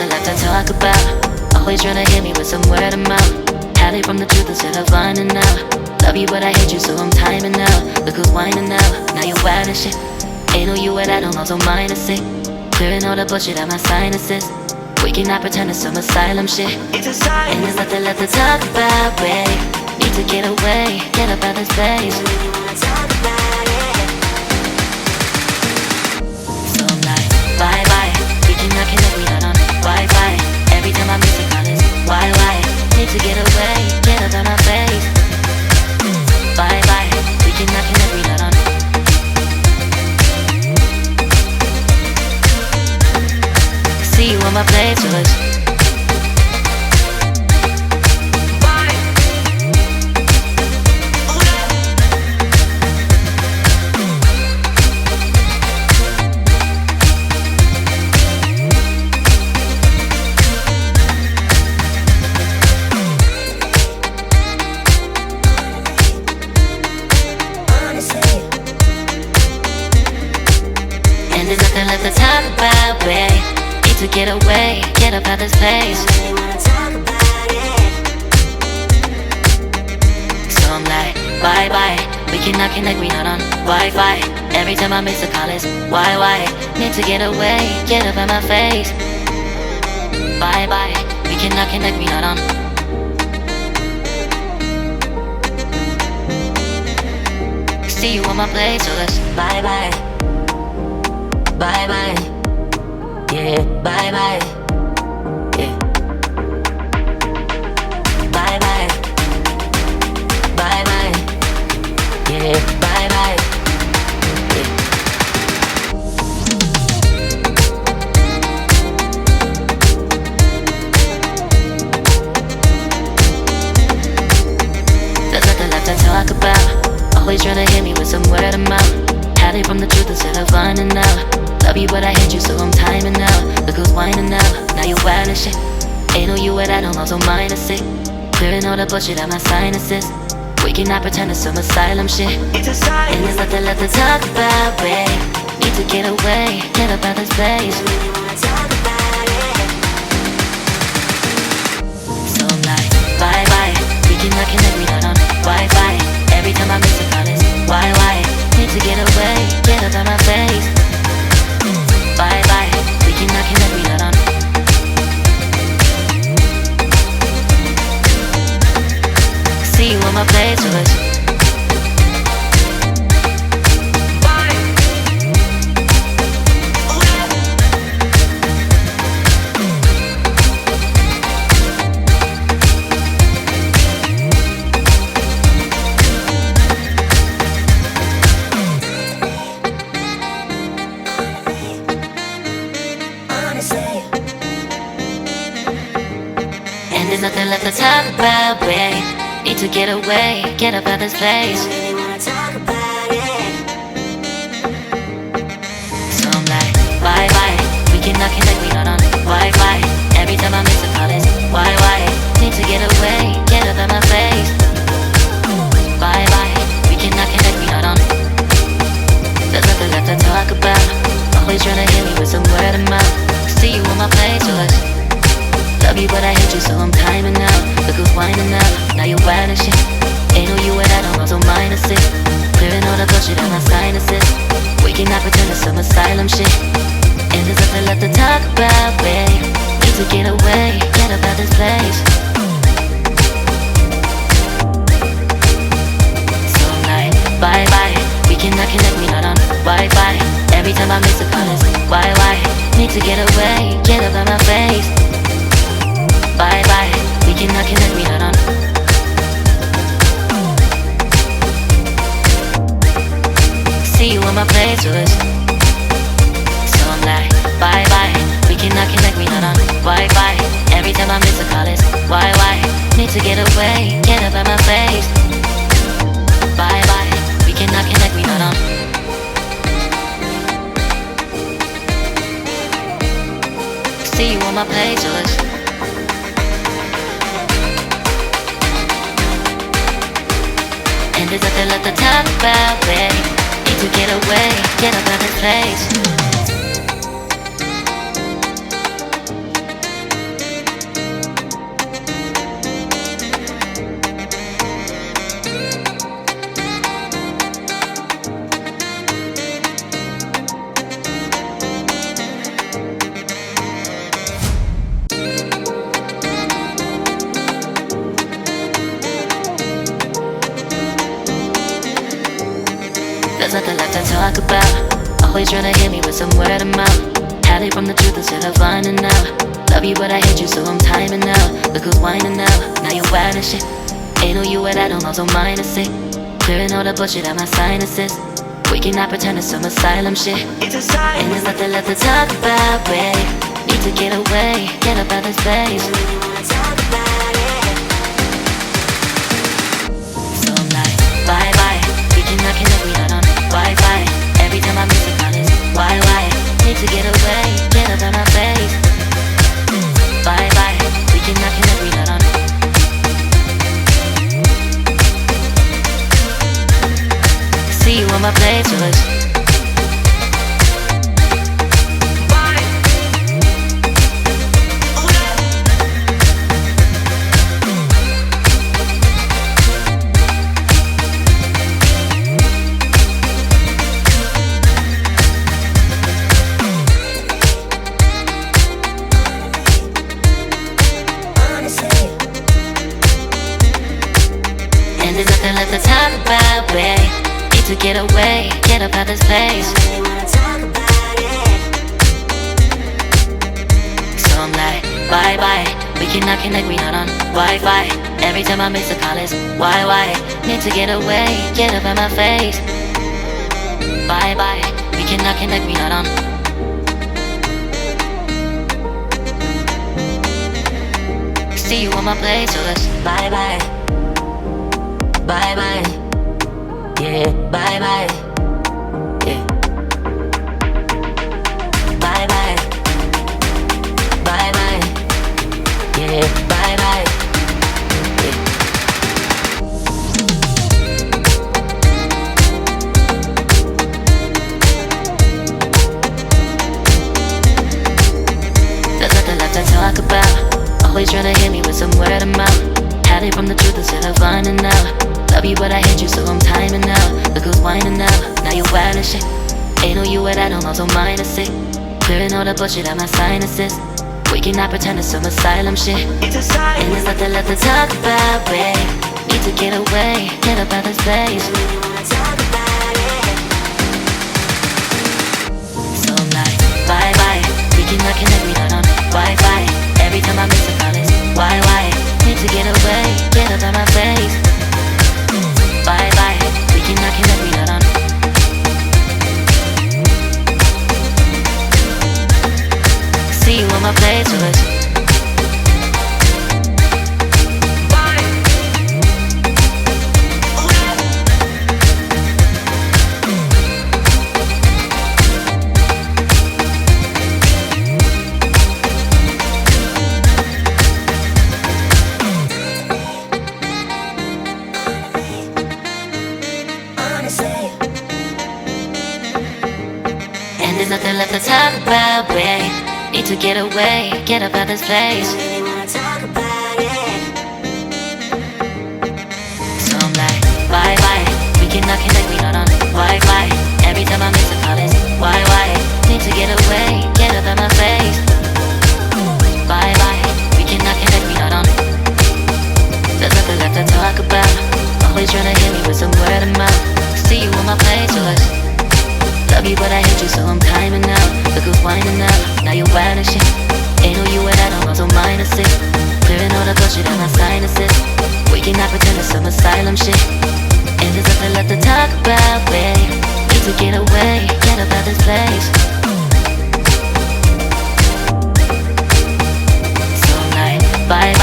nothing left to talk about. Always trying to hit me with some word of mouth. Hide it from the truth instead of finding out. Love you but I hate you so I'm timing out. Look who's whining now, now you wild and shit. Ain't no you and I don't know, so mine is sick. Clearing all the bullshit out my sinuses. We cannot pretend it's some asylum shit. It's a sign. And there's nothing left to talk about, babe. Need to get away, get up out this place. So I'm like, bye bye. We cannot connect, we not on Wi-Fi. Every time I miss a call it's why? Need to get away, get up out my face. Bye bye. We cannot connect, we not on. See you on my playlist. And there's nothing left to talk about, babe. To get away, get up out this place. So I'm like, bye bye. We cannot connect, we not on Wi-Fi. Every time I miss a call it's why? Need to get away, get up out my face. Bye bye. We cannot connect, we not on. See you on my place, so let's bye bye. Bye bye. Yeah, bye bye. Yeah. Bye bye. Bye bye. Yeah, bye bye. Yeah. There's nothing left to talk about. Always trying to hit me with some word of mouth. Hide it from the truth instead of finding out. Love you but I hate you so I'm timing out. Look who's whining now, now you wild and shit. Ain't no you and I don't know, so mine is sick. Clearing all the bullshit out my sinuses. We cannot pretend it's some asylum shit. It's a sign. And there's nothing left to talk about, babe. Need to get away, get up out this place. So I'm like, bye bye. We cannot connect, we not on Wi-Fi. Every time I miss a call it's why? Need to get away, get up out my face. Bye bye, we cannot connect, we not on. See you on my playlist. There's nothing left to talk about, babe. Need to get away, get up out this place. So I'm like, bye bye. We cannot connect, we not on Wi-Fi. Every time I miss a call it's why? Need to get away, get up out my face. Bye bye. We cannot connect, we not on. There's nothing left to talk about. Always trying to hit me with some word of mouth. See you on my playlist. Love you but I hate you so I'm timing out. Look who's whining now, now you wild and shit. Ain't no you and I don't know, so mine is sick. Clearing all the bullshit out my sinuses. We cannot pretend it's some asylum shit. And there's nothing left to talk about, babe. Need to get away, get up out this place. So I'm like, bye bye. We cannot connect, we not on Wi-Fi. Every time I miss a call it's why? Need to get away, get up out my face. Bye bye, we cannot connect, we not on. See you on my playlist. So I'm like, bye bye, we cannot connect, we not on Wi-Fi. Every time I miss a call it's why? Need to get away, get up out my face. Bye bye, we cannot connect, we not on. See you on my playlist. And there's nothing left to talk about, babe. Need to get away, get up out this place. There's nothing left to talk about. Always trying to hit me with some word of mouth. Hide from the truth instead of finding out. Love you but I hate you so I'm timing out. Look who's whining now, now you wild and shit. Ain't no you at I don't know, so minus it. Clearing all the bullshit out my sinuses. We cannot pretend it's some asylum shit. It's a sign. And there's nothing left to talk about, babe. Need to get away, get up out of this place. So really wanna talk about it. So I'm like, bye bye. We cannot connect, we not on Wi-Fi. Every time I miss a call it's why? Need to get away, get up out my face. Bye bye. We cannot connect, we not on. See you on my playlist. And there's nothing left to talk about, babe. Need to get away, get up out this place. I really wanna talk about it. So I'm like, bye bye. We cannot connect, we not on Wi-Fi. Every time I miss a call it's why? Need to get away, get up out my face. Bye bye. We cannot connect, we not on. See you on my playlist. Bye bye. Bye bye. Yeah, bye bye. Yeah. Bye bye. Bye bye. Yeah, bye bye. Yeah. There's nothing left to talk about. Always trying to hit me with some word of mouth. Hide from the truth instead of finding out. Love you but I hate you so I'm timing out. Look who's whining now, now you wild and shit. Ain't no you at I don't know, so minus it. Clearing all the bullshit out my sinuses. We cannot pretend it's some asylum shit. It's a sign. And there's nothing left to talk about, babe. Need to get away, get up out this place. So really wanna talk about it. So I'm like, bye bye. We cannot connect, we not on Wi-Fi. Every time I miss a call it's why? Need to get away, get up out my face. Bye bye, we cannot connect, we not on. See you on my playlist. And there's nothing left to talk about, babe. Need to get away, get up out this place. I really wanna talk about it. So I'm like, bye bye. We cannot connect, we not on Wi-Fi. Every time I miss a call it's why? Need to get away, get up out my face. Bye bye. We cannot connect, we not on. There's nothing left to talk about. Always trying to hit me with some word of mouth. See you on my playlist. Love you but I hate you so I'm timing out. Look who's whining now, now you wild and shit. Ain't no you at I don't know, so minus it. Clearing all the bullshit out my sinuses. We cannot pretend it's some asylum shit. And there's nothing left to talk about, babe. Need to get away, get up out this place. So I'm like, bye